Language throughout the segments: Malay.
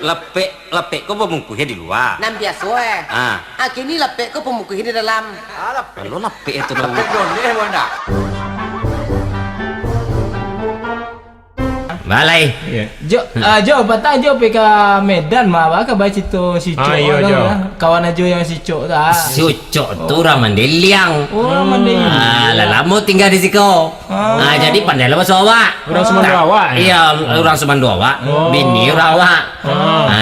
lepek ko pemungkuhnya di luar. Nan biasa kini lepek ko pemungkuhnya di dalam. Lo lepek itu dong. Lepek doni mana? Balai. Jo patah jo pergi ke Medan mah ke baca tu si Cok kawan ajo yang si Cok dah. Si Cok tu orang Mandeliang. Orang Mandeliang. Lama tinggal di situ. Jadi pandai lah bahasa awak. Orang Semandu awak. Iya, orang Semandu awak. Bini orang awak.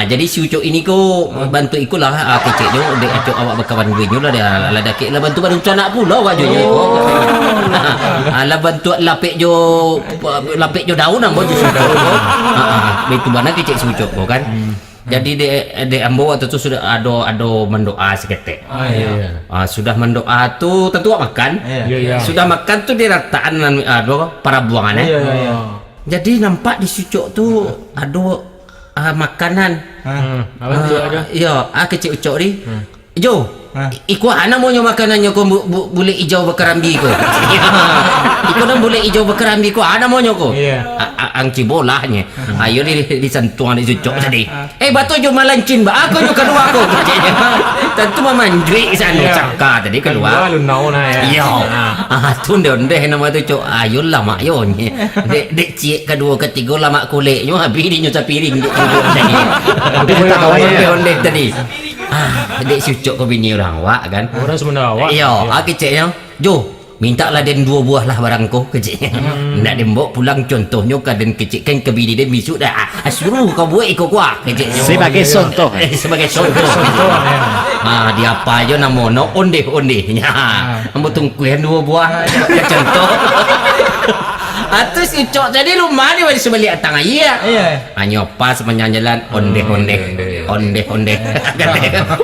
Jadi si Cok ini ko bantu ikutlah kecik jo dek Cok awak berkawan bini lah dia lah dak lah bantu bantu anak pula awak jo. Lah bantu lapik jo daun ambo jo. Begitu mana kecik sucuk kan. Jadi de ambo waktu itu sudah ada mendoa seketek. Sudah mendoa tuh tentu makan. Sudah makan tuh di rataan para buangan Jadi nampak di sucuk tuh ada makanan. Kecik ucok ni. Jo, iku ana mau makanannya ko boleh hijau berkerambi ko. Iku nak boleh hijau berkerambi ko ana mau ko. Ang cibolahnya. Ayo di sentuhan di cucuk tadi. Batu jo malancin ba aku jo kedua ko. Tentu mamandri sana cakka tadi keluar. Lu nau na ya. Yo. Tu ndeh nama tu cok. Ayo lah mak yo ni. Dek cik kedua ketiga lah mak kulit yo habis di nyusa piring dek tadi. Ondeh tadi. Dek sucuk ko bini orang awak kan. Orang semua awak. Iya, keciknya. Jo, minta lah den 2 buah lah barangku keciknya. Nak dembok pulang contohnya kaden kecik kan ke bini den bisu dah. Suruh kau buat ikut kuah keciknya. Sebagai contoh. Sebagai contoh. Dia apa aja namono ondeh-ondehnya. Ambo tungkuin 2 buah contoh. Terus Cok tadi rumah ni wali sebalik atang iya. Nyopa sepanjang jalan ondeh.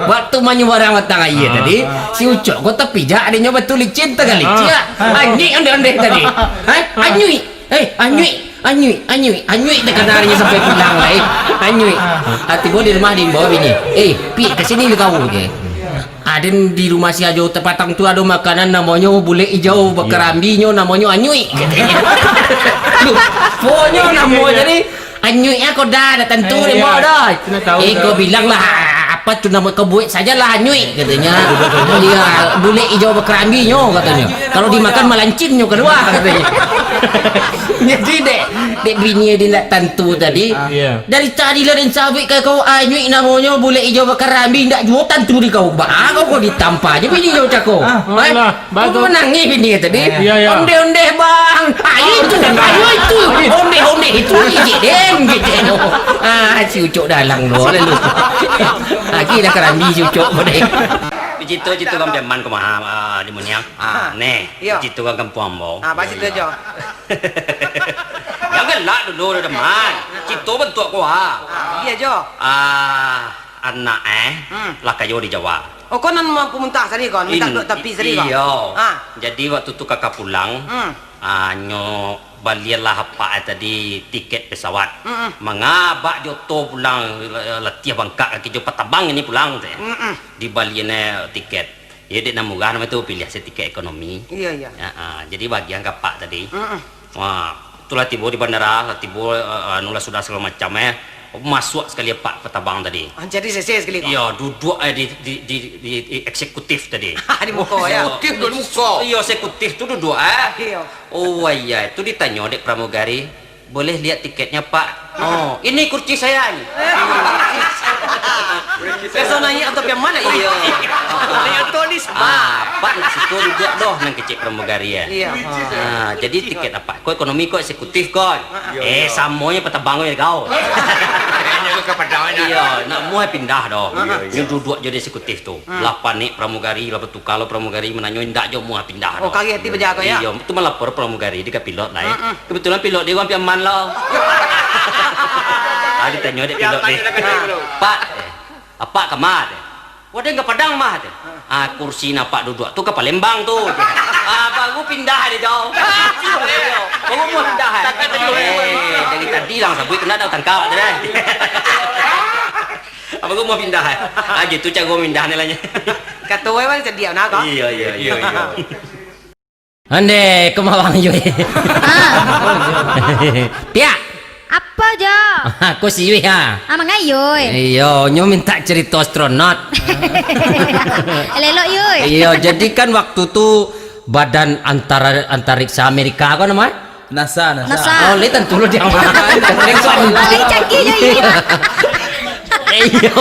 Waktu manyu barang atang iya tadi, si Ucok kau tepi jak ada nyoba tulis cinta kali. Cia, anjing ondeh tadi. Anyui tekan harinya sampai pulang lah. Anyui. Hati gua di rumah di bawah bini. Pi kesini lu kau ke. Ada di rumah si Ajo terpatang tu ada makanan namanya bule hijau berkerambinya namanya anyui katanya. Pokoknya namanya jadi anyui aku dah tentu dia mau dah. Kau bilang lah apa tu nama kau buat sajalah anyui katanya. Dia bule hijau berkerambinya katanya. Kalau dimakan malancinnya keluar katanya. Jadi dek bini dia nak tentu tadi. Dari tadi lah dan sabit kau anyui namanya bule hijau berkerambi ndak jual tentu di kau. Kau ditampa aja bini kau cakap. Kau menangis bini tadi. Ondeh bang. Ayo itu. Ondeh itu geden. Si Ucok dalang lu lalu. Lagi dah kerambi si Ucok boleh. Citu kan piaman ko mah di Muniang. Citu kan kampung ambo. Apa citu jo? Jangan lah dulu teman. Citu bentuk ko Iya jo. Anak lah kayo di Jawa. Oh kau nan mampu muntah sari kon, minta duk tepi sari kon. Iya. Jadi waktu tu kakak pulang, nyo balialah apa tadi tiket pesawat. Mengabak joto pulang letih bangkak kaki jo patabang ini pulang teh. Di baliane tiket. Ya dek namurah nama tu pilih saya tiket ekonomi. Iya. Jadi bagian kapak tadi. Itulah tiba di bandara, tiba nulah sudah segala macam masuk sekali Pak Petabang tadi. Jadi CC sekali kok. Iya, duduk di eksekutif tadi. Di muka ya. Eksekutif di muka. Iya, eksekutif tu duduk Iya. Oh iya, itu ditanya dek pramugari, boleh lihat tiketnya Pak? Oh, ini kursi saya ni. Personanya atau yang mana? Iya. Yang tulis Pak nak situ duduk doh nang kecik pramugari ya. Iya. Jadi tiket apa? Kau ekonomi kau eksekutif kau. Samonya Petabang kau. Iya, nak mau pindah doh. Dia duduk jadi eksekutif tu. Lah panik pramugari, lah betul kalau pramugari menanya ndak jo mau pindah. Oh, kaget hati berjaga ya. Iya, itu melapor pramugari dia ke pilot lah. Kebetulan pilot dia orang piaman lah. Ditanya dek pilot ni. Pak, apa kamar? Wadah enggak Padang mah. Kursi napak duduk tu ke Palembang tu. Baru pindah dia jauh. Baru mau pindah. Dari tadi lang sabui kena dah tangkap tu dah. Baru mau pindah. Aja tu cara pindah ni lah. Kata orang sedia nak kau? Iya. Ande kemawang yo. Pia. Apa jo? Aku siwi ha. Amang ayoy. Iya, nyo minta cerita astronot. Elok yoy. Iya, jadi kan waktu tuh badan antariksa Amerika apa namanya? NASA. NASA. Oh, lihat tentu lo dia mana? Paling canggih yoy. Iya.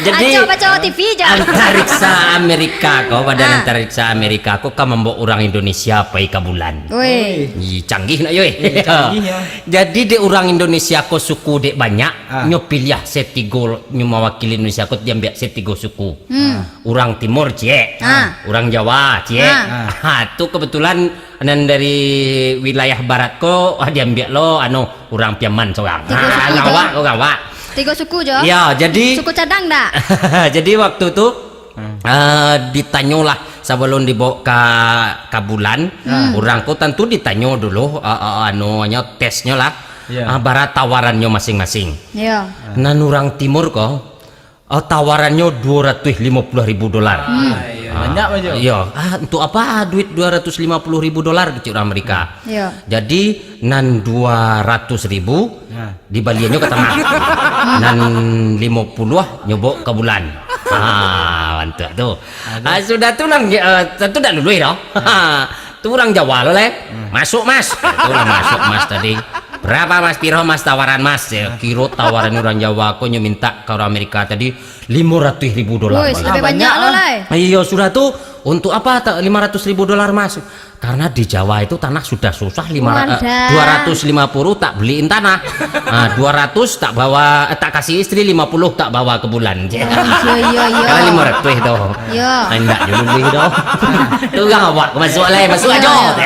Jadi baca TV jo. antariksa Amerika kau badan Ah. antariksa Amerika kau kan membawa orang Indonesia pergi ke bulan. Woi. Ih, canggih nak yoi. canggih, ya. Jadi de orang Indonesia ko suku dek banyak, Ah. nyo pilih setigo nyo mewakili Indonesia ko dia ambil setigo suku. Orang Timur cie, Ah. orang Jawa cie. Ah. Itu kebetulan dan dari wilayah barat ko dia ambil lo orang Piaman seorang. Tiga suku itu. Gawa. 3 suku jo. Ya, jadi Suku cadang dak? jadi waktu itu ditanyalah sebelum dibawa ke bulan, orang ko tentu ditanya dulu tesnya lah, Ya. barat tawarannya masing-masing. Iya. Nan orang timur ko tawarannya $250.000. Banyak aja. Iya, untuk apa duit $250.000 kecil Amerika. Iya. Jadi nan 200.000 Nah. dibaliannya ke tengah. Nan 50 nyobok ke bulan. Mantap tuh. Sudah tuh nang tentu dah dulu ya. Tuh orang Jawa lo le. Masuk mas. Tuh lah masuk mas tadi. Berapa mas piro mas tawaran mas? Ya, kira tawaran orang Jawa aku minta ke orang Amerika tadi $500.000. Woi, lebih banyak lo lah. Iya sudah tuh untuk apa $500.000 mas? Karena di Jawa itu tanah sudah susah 250 tak beliin tanah, 200 tak bawa tak kasih istri 50 tak bawa ke bulan. Iya. Karena 500 itu. Iya. Enggak dulu beli itu. Tuh kan awak masuk aja.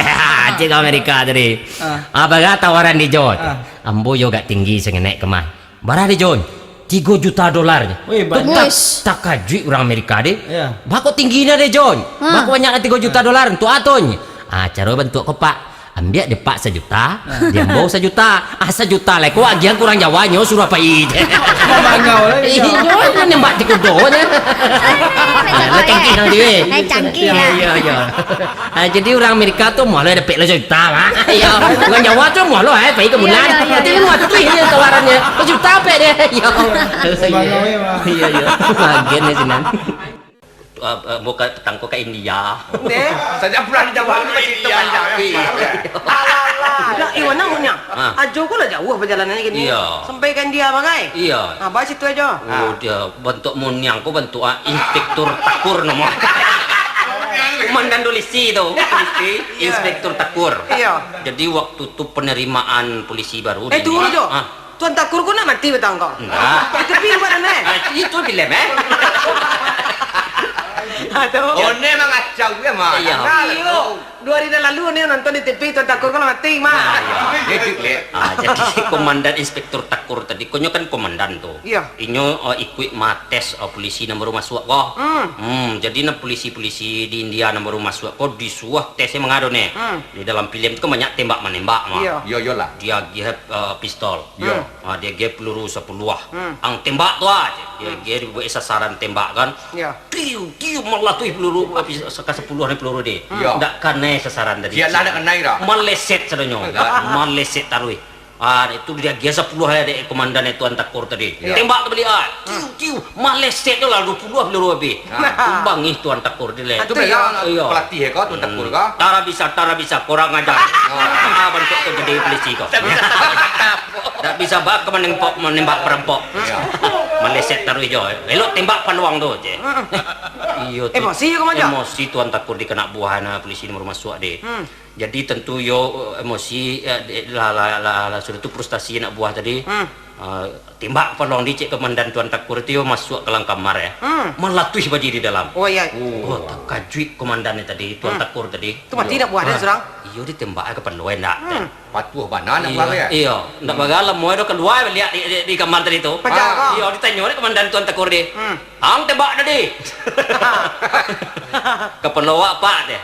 Cik Amerika tadi. Apa kata tawaran di John? Ambo yo gak tinggi sengenek kemah. Barang di John. $3 juta. Wih, banyak. Tak kaji orang Amerika deh. Iya. Bako tingginya deh John. Bako banyak $3 juta untuk atonya. Cara bentuk kepak. Ambil depak 1 juta, dia bawa 1 juta. 1 juta lah. Kau agian kurang Jawanya suruh apa ini? Bangau lagi. Iya, nembak di kudonya. Canggih nanti weh. Canggih ya. Iya. Jadi orang Amerika tuh malah dapat 1 juta lah. Iya, orang Jawa tuh malah pergi ke bulan. Tapi lu tuh ini tawarannya 1 juta apa deh? Iya. Bangau ya, Pak. Iya. Bagian nih sinan. Bukan petangko ke India. Deh. Saja pulang di Jawa ini masih temanjang. Lah, iwan nang punya. Ajo ko lah jauh perjalanannya gini. Iya. Sampaikan dia bagai. Iya. Bahas itu aja. Oh, dia bentuk munyang ko bentuk inspektur takur nomor. Komandan polisi itu, inspektur takur. Iya. Jadi waktu itu penerimaan polisi baru. Tunggu Jo. Tuan takur ko nak mati betang kau. Enggak. Itu pi buat aneh. Itu dilem Aduh. Oh, ini memang acau ya, Mak. Iya. Iyo, 2 hari lalu ni nonton di TV Tuan Takur kalau mati mah. Jadi komandan inspektur takur tadi, konyo kan komandan tuh. Iya. Inyo ikut mates polisi nomor masuk kok. Jadi na polisi-polisi di India nomor masuk kok disuah tesnya mengado nih. Di dalam film itu kan banyak tembak menembak mah. Iya. Yo lah. Dia gihap pistol. Iya. Dia gihap peluru 10. Ang tembak tuh aja. Dia gihap buat sasaran tembak kan. Iya. Tiu malah tuh peluru ke 10 nih peluru deh. Iya. Ndak kena sasaran tadi. Dia lah nak kenai dah. Maleset sadonyo. Maleset tarui. Itu dia dia 10 ada komandan itu Takur tadi. Iya. Tembak tu beli tiu maleset tu lah 20 peluru habis. Tumbang ih Tuan Takur dia. Itu memang pelatih kau tuan takur kau. Tara bisa korang aja. Bentuk tu jadi polisi kau. Tak bisa bak menembak perampok. Maleset taruh jo. Elok tembak panuang tu je. Iyo. Emosi kau macam. Emosi Tuan Takur dikena buahana polisi nomor masuk deh. Jadi tentu yo emosi lah sudah tu frustasi nak buah tadi. Tembak panuang dicek komandan Tuan Takur itu yo masuk ke dalam kamar ya. Melatih baju di dalam. Oh iya. Oh, kajui komandannya tadi Tuan Takur tadi. Tu mati nak buat dia seorang. Iyo ditembak ke penuh nak. Patuh banan nak buat ya. Iya, ndak bagalam mau itu keluar lihat di kamar tadi tu. Pajak. Iya, ditanya oleh komandan Tuan Takur dia. Ang tembak tadi. Keperluan apa deh?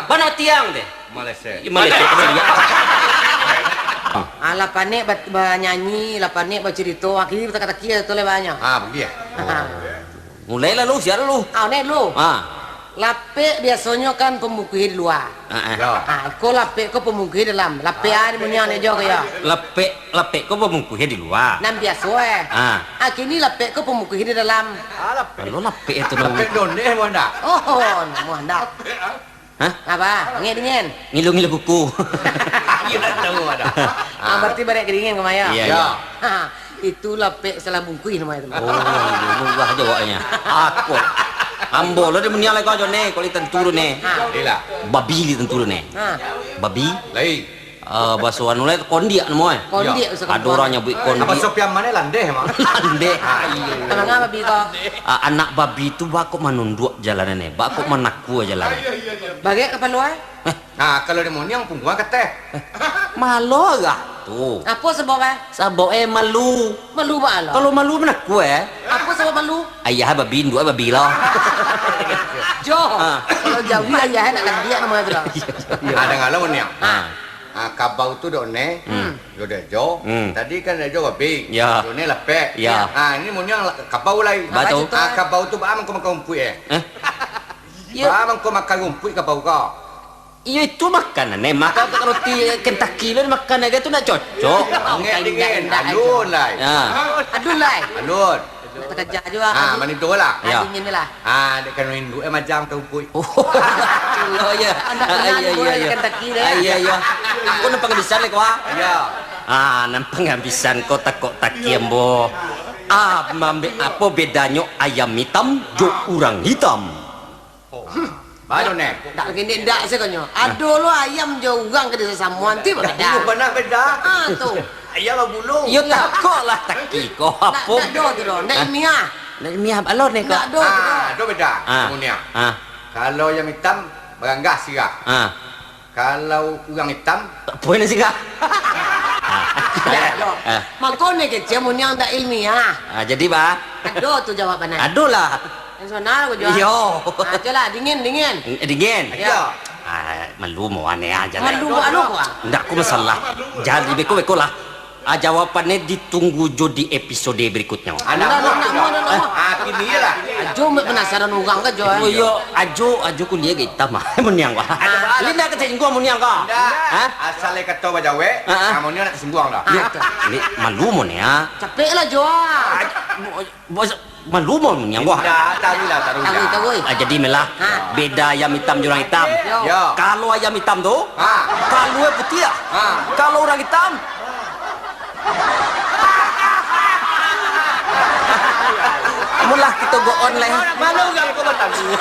Mana tiang deh? Malaysia. Malaysia dia. Ala panik nyanyi, la panik bercerita, akhirnya kata-kata tu le banyak. Begitu. Mulai lalu siapa lalu? Nek lu. Lapik biasanya kan pemungkir di luar. Ya. Kau lapik kau pemungkir dalam. Lapik ada punya ni juga ya. Lepek kau bemungkuhnya di luar. Nam biasa kini lapik kau pemungkir di dalam. Kalau lepek itu Tapi don deh mau ndak? Oh, mau hendak. Hah? Apa? Dingin. Ngilu-ngilu buku. Iya dah tahu ada. Berarti balik kedingin ke Maya. Iya, Ya. iya. Itu lapik salah bungkus namanya tu. Oh, murah jawabnya. Aku. Ambo lo dia menyalai kau jone, kau lihat turun ne. Ila. Babi lihat turun ne. Babi. Lai. Bahasa anu lain kondia namo. Kondi Ada orang nyebut Apa kondi. sop yang mana landeh emang? Lande. Emang apa bi kau? Anak babi itu bakok manunduk jalanan ne. Bakok menaku jalan. Bagai kapal luar? Nah, kalau di yang punggung keteh. Malo gak? Tuh. Apa sebab Sabo malu. Malu ba lo? Kalau malu menaku Apa sebab malu? ayah babi dua babi lah. Jo. Kalau jauh ayah nak dia namanya tu. Ada ngalau ni. Kabau tu done, do dejo. Tadi kan dejo babi. Ya. Done lepek. Ya. Ini mun yang kabau lai. Betul. Kabau tu ba kau makan rumput Ya. Ba kau makan rumput kabau kau. Iya itu makanan makan roti Kentucky lo makan aja tu nak cocok. Ngek dingin. Alun lai. Ya. Aduh lai. Alun. Kita kerja juga. Mani tu lah. Ya. Dingin ni lah. Dek kan rindu macam kau rumput. Oh, ya. Anak kenal boleh Kentucky dah. Iya. Aku nampak habisan kau. Ya. Nampak habisan kau takut takiam bo. Apa bedanya ayam hitam jo orang hitam? Baru ne. Tak kini dak sekonyo. Aduh lo ayam jauh orang ke desa samuan ti beda. Benar beda. Tu. Ayam lah bulu. Yo takut lah taki kau Nak apa? do tu do. Nak miah. Nak miap alor ni kau. Nak do. Itu beda. Kemudian. Kalau yang hitam beranggah sirah. Kalau orang hitam Boleh sih kak? Makone ke cemu yang tak ilmiah. Jadi bah, Aduh tu jawapannya. aduh lah. Yang sana aku jawab. Yo. Jelah dingin. Dingin. Ya. Malu mau aneh aja. Malu anu ko. Ndak aku masalah. Jadi beko lah. Jawabannya ditunggu jo di episode berikutnya. anak Nak. kini lah. Ajo penasaran orang ke jo. Oh yo, ajo kuliah ke hitam mah. Munyang kah? Linda ke cing gua munyang kah? Asalnya kata bajawe, kamu ni nak kesembuhan dah. Ni malu mo niya. Capek lah jo. Malu mo munyang gua. Tahu lah. Tahu. Jadi melah beda ayam hitam jurang hitam. Ya. Kalau ayam hitam tu, kalau putih ya. Kalau orang hitam, mulah kita go online. Mana orang kau bertanggung?